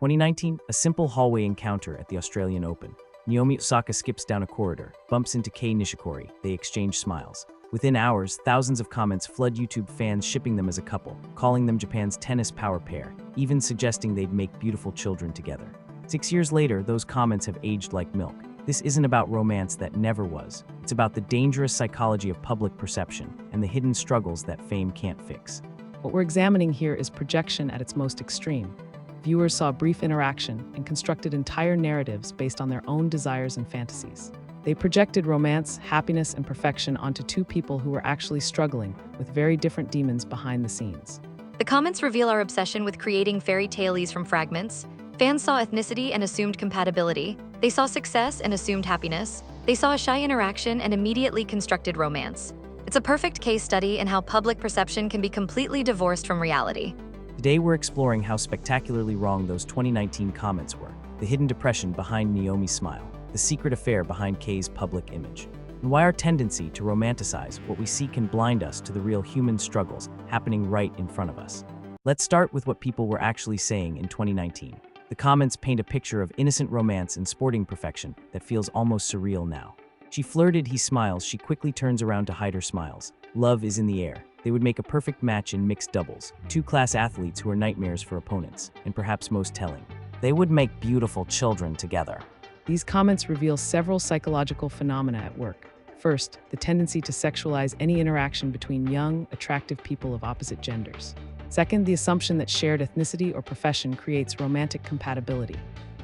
2019, a simple hallway encounter at the Australian Open. Naomi Osaka skips down a corridor, bumps into Kei Nishikori. They exchange smiles. Within hours, thousands of comments flood YouTube fans shipping them as a couple, calling them Japan's tennis power pair, even suggesting they'd make beautiful children together. 6 years later, those comments have aged like milk. This isn't about romance that never was. It's about the dangerous psychology of public perception and the hidden struggles that fame can't fix. What we're examining here is projection at its most extreme. Viewers saw a brief interaction and constructed entire narratives based on their own desires and fantasies. They projected romance, happiness, and perfection onto two people who were actually struggling with very different demons behind the scenes. The comments reveal our obsession with creating fairy tales from fragments. Fans saw ethnicity and assumed compatibility. They saw success and assumed happiness. They saw a shy interaction and immediately constructed romance. It's a perfect case study in how public perception can be completely divorced from reality. Today we're exploring how spectacularly wrong those 2019 comments were, the hidden depression behind Naomi's smile, the secret affair behind Kei's public image, and why our tendency to romanticize what we see can blind us to the real human struggles happening right in front of us. Let's start with what people were actually saying in 2019. The comments paint a picture of innocent romance and sporting perfection that feels almost surreal now. She flirted, he smiles, she quickly turns around to hide her smiles. Love is in the air. They would make a perfect match in mixed doubles, two class athletes who are nightmares for opponents, and perhaps most telling, they would make beautiful children together. These comments reveal several psychological phenomena at work. First, the tendency to sexualize any interaction between young, attractive people of opposite genders. Second, the assumption that shared ethnicity or profession creates romantic compatibility.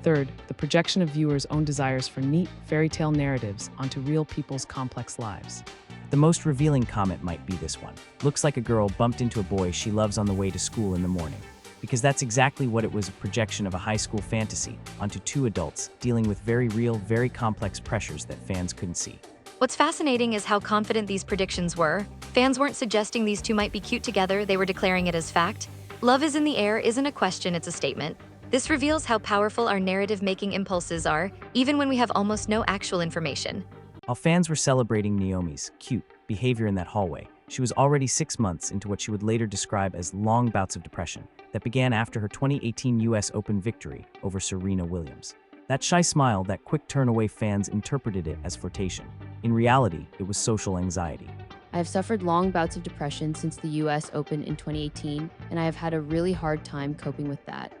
Third, the projection of viewers' own desires for neat, fairy tale narratives onto real people's complex lives. The most revealing comment might be this one. Looks like a girl bumped into a boy she loves on the way to school in the morning. Because that's exactly what it was, a projection of a high school fantasy onto two adults dealing with very real, very complex pressures that fans couldn't see. What's fascinating is how confident these predictions were. Fans weren't suggesting these two might be cute together, they were declaring it as fact. Love is in the air isn't a question, it's a statement. This reveals how powerful our narrative-making impulses are, even when we have almost no actual information. While fans were celebrating Naomi's cute behavior in that hallway, she was already 6 months into what she would later describe as long bouts of depression that began after her 2018 US Open victory over Serena Williams. That shy smile, that quick turn away, fans interpreted it as flirtation. In reality, it was social anxiety. I have suffered long bouts of depression since the US Open in 2018, and I have had a really hard time coping with that.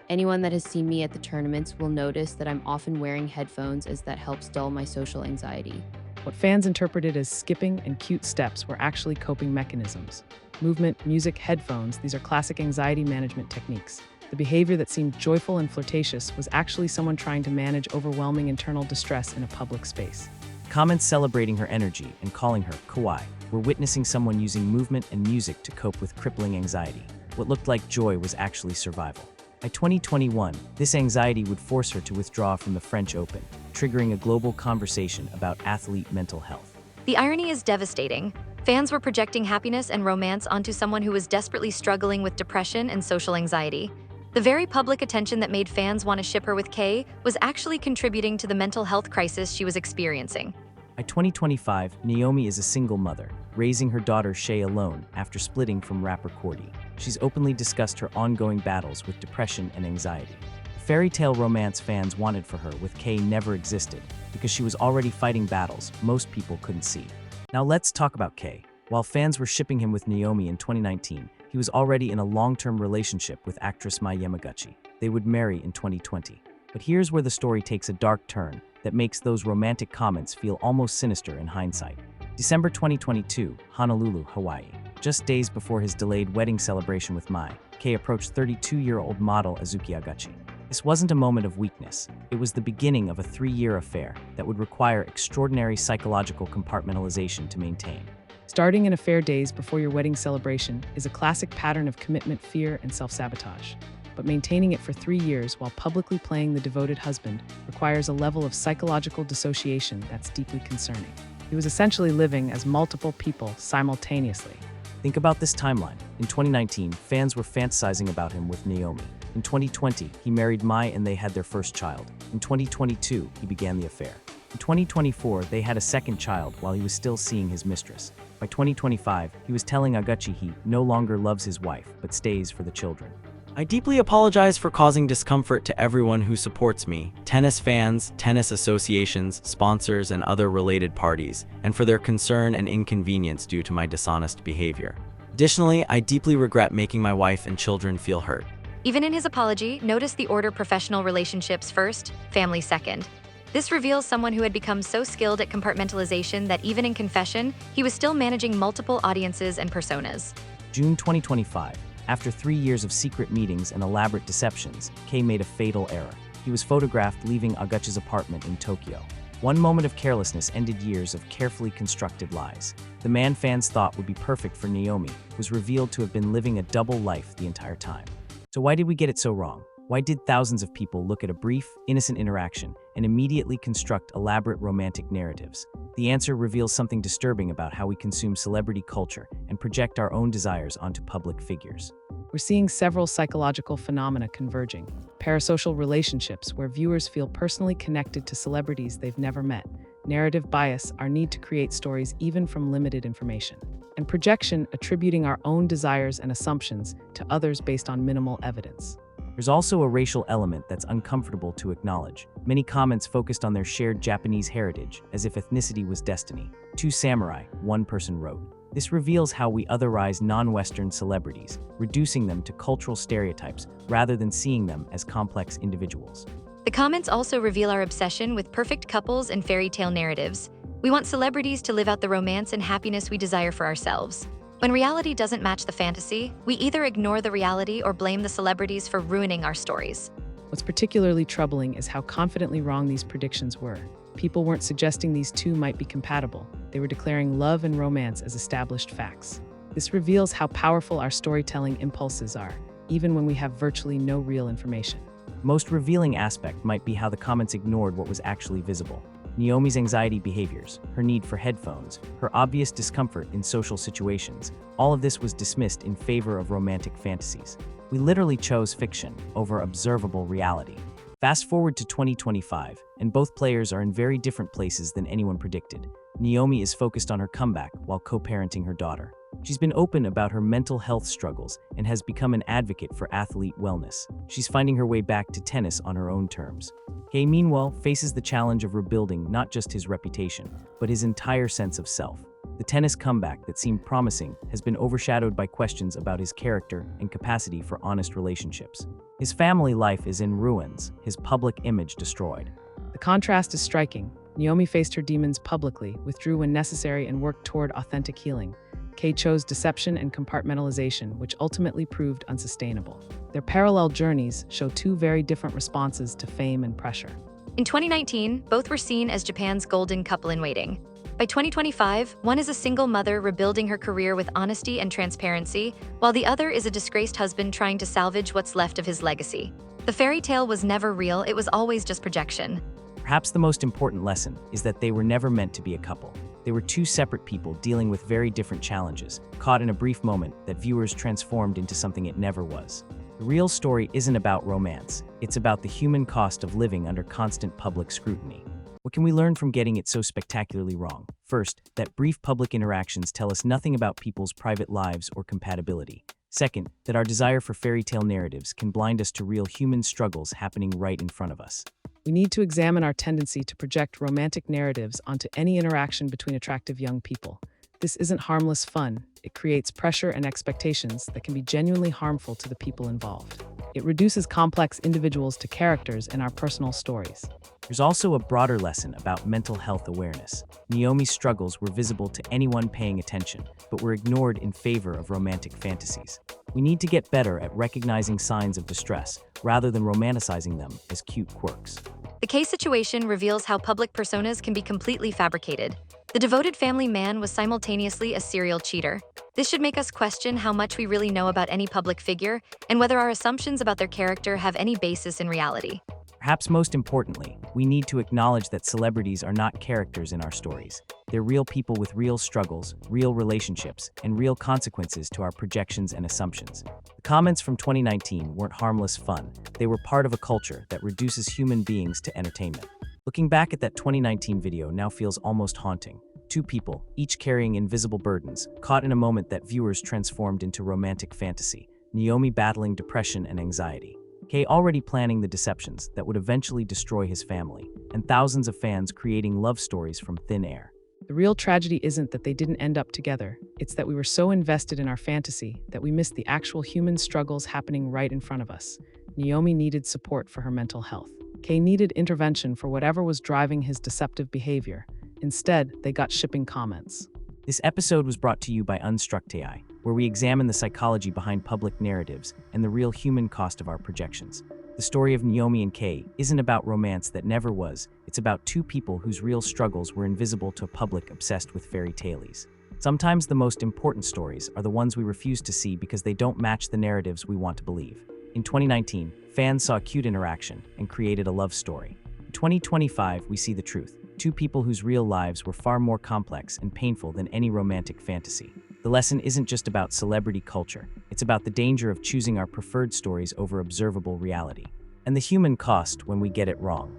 Anyone that has seen me at the tournaments will notice that I'm often wearing headphones, as that helps dull my social anxiety. What fans interpreted as skipping and cute steps were actually coping mechanisms. Movement, music, headphones, these are classic anxiety management techniques. The behavior that seemed joyful and flirtatious was actually someone trying to manage overwhelming internal distress in a public space. Comments celebrating her energy and calling her kawaii were witnessing someone using movement and music to cope with crippling anxiety. What looked like joy was actually survival. By 2021, this anxiety would force her to withdraw from the French Open, triggering a global conversation about athlete mental health. The irony is devastating. Fans were projecting happiness and romance onto someone who was desperately struggling with depression and social anxiety. The very public attention that made fans want to ship her with Kei was actually contributing to the mental health crisis she was experiencing. By 2025, Naomi is a single mother, raising her daughter Shay alone after splitting from rapper Cordy. She's openly discussed her ongoing battles with depression and anxiety. The fairy tale romance fans wanted for her with Kei never existed because she was already fighting battles most people couldn't see. Now let's talk about Kei. While fans were shipping him with Naomi in 2019, he was already in a long-term relationship with actress Mai Yamaguchi. They would marry in 2020. But here's where the story takes a dark turn that makes those romantic comments feel almost sinister in hindsight. December 2022, Honolulu, Hawaii. Just days before his delayed wedding celebration with Mai, Kei approached 32-year-old model Azuki Agachi. This wasn't a moment of weakness. It was the beginning of a 3-year affair that would require extraordinary psychological compartmentalization to maintain. Starting an affair days before your wedding celebration is a classic pattern of commitment, fear, and self-sabotage. But maintaining it for 3 years while publicly playing the devoted husband requires a level of psychological dissociation that's deeply concerning. He was essentially living as multiple people simultaneously. Think about this timeline. In 2019, fans were fantasizing about him with Naomi. In 2020, he married Mai and they had their first child. In 2022, he began the affair. In 2024, they had a second child while he was still seeing his mistress. By 2025, he was telling Agachi he no longer loves his wife, but stays for the children. I deeply apologize for causing discomfort to everyone who supports me, tennis fans, tennis associations, sponsors, and other related parties, and for their concern and inconvenience due to my dishonest behavior. Additionally, I deeply regret making my wife and children feel hurt. Even in his apology, notice the order: professional relationships first, family second. This reveals someone who had become so skilled at compartmentalization that even in confession, he was still managing multiple audiences and personas. June 2025. After 3 years of secret meetings and elaborate deceptions, Kei made a fatal error. He was photographed leaving Aguchi's apartment in Tokyo. One moment of carelessness ended years of carefully constructed lies. The man fans thought would be perfect for Naomi was revealed to have been living a double life the entire time. So why did we get it so wrong? Why did thousands of people look at a brief, innocent interaction and immediately construct elaborate romantic narratives? The answer reveals something disturbing about how we consume celebrity culture and project our own desires onto public figures. We're seeing several psychological phenomena converging. Parasocial relationships, where viewers feel personally connected to celebrities they've never met. Narrative bias, our need to create stories even from limited information. And projection, attributing our own desires and assumptions to others based on minimal evidence. There's also a racial element that's uncomfortable to acknowledge. Many comments focused on their shared Japanese heritage, as if ethnicity was destiny. 2 samurai, one person wrote. This reveals how we otherize non-Western celebrities, reducing them to cultural stereotypes rather than seeing them as complex individuals. The comments also reveal our obsession with perfect couples and fairy tale narratives. We want celebrities to live out the romance and happiness we desire for ourselves. When reality doesn't match the fantasy, we either ignore the reality or blame the celebrities for ruining our stories. What's particularly troubling is how confidently wrong these predictions were. People weren't suggesting these two might be compatible. They were declaring love and romance as established facts. This reveals how powerful our storytelling impulses are, even when we have virtually no real information. Most revealing aspect might be how the comments ignored what was actually visible. Naomi's anxiety behaviors, her need for headphones, her obvious discomfort in social situations, all of this was dismissed in favor of romantic fantasies. We literally chose fiction over observable reality. Fast forward to 2025, and both players are in very different places than anyone predicted. Naomi is focused on her comeback while co-parenting her daughter. She's been open about her mental health struggles and has become an advocate for athlete wellness. She's finding her way back to tennis on her own terms. Kei, meanwhile, faces the challenge of rebuilding not just his reputation, but his entire sense of self. The tennis comeback that seemed promising has been overshadowed by questions about his character and capacity for honest relationships. His family life is in ruins, his public image destroyed. The contrast is striking. Naomi faced her demons publicly, withdrew when necessary, and worked toward authentic healing. Kei chose deception and compartmentalization, which ultimately proved unsustainable. Their parallel journeys show two very different responses to fame and pressure. In 2019, both were seen as Japan's golden couple-in-waiting. By 2025, one is a single mother rebuilding her career with honesty and transparency, while the other is a disgraced husband trying to salvage what's left of his legacy. The fairy tale was never real, it was always just projection. Perhaps the most important lesson is that they were never meant to be a couple. They were two separate people dealing with very different challenges, caught in a brief moment that viewers transformed into something it never was. The real story isn't about romance, it's about the human cost of living under constant public scrutiny. What can we learn from getting it so spectacularly wrong? First, that brief public interactions tell us nothing about people's private lives or compatibility. Second, that our desire for fairy tale narratives can blind us to real human struggles happening right in front of us. We need to examine our tendency to project romantic narratives onto any interaction between attractive young people. This isn't harmless fun. It creates pressure and expectations that can be genuinely harmful to the people involved. It reduces complex individuals to characters in our personal stories. There's also a broader lesson about mental health awareness. Naomi's struggles were visible to anyone paying attention, but were ignored in favor of romantic fantasies. We need to get better at recognizing signs of distress, rather than romanticizing them as cute quirks. The Kei situation reveals how public personas can be completely fabricated. The devoted family man was simultaneously a serial cheater. This should make us question how much we really know about any public figure and whether our assumptions about their character have any basis in reality. Perhaps most importantly, we need to acknowledge that celebrities are not characters in our stories. They're real people with real struggles, real relationships, and real consequences to our projections and assumptions. The comments from 2019 weren't harmless fun. They were part of a culture that reduces human beings to entertainment. Looking back at that 2019 video now feels almost haunting. Two people, each carrying invisible burdens, caught in a moment that viewers transformed into romantic fantasy. Naomi battling depression and anxiety. Kei already planning the deceptions that would eventually destroy his family, and thousands of fans creating love stories from thin air. The real tragedy isn't that they didn't end up together. It's that we were so invested in our fantasy that we missed the actual human struggles happening right in front of us. Naomi needed support for her mental health. Kei needed intervention for whatever was driving his deceptive behavior. Instead, they got shipping comments. This episode was brought to you by Unstruct AI, where we examine the psychology behind public narratives and the real human cost of our projections. The story of Naomi and Kei isn't about romance that never was. It's about two people whose real struggles were invisible to a public obsessed with fairy tales. Sometimes the most important stories are the ones we refuse to see because they don't match the narratives we want to believe. In 2019, fans saw a cute interaction and created a love story. In 2025, we see the truth. Two people whose real lives were far more complex and painful than any romantic fantasy. The lesson isn't just about celebrity culture, it's about the danger of choosing our preferred stories over observable reality, and the human cost when we get it wrong.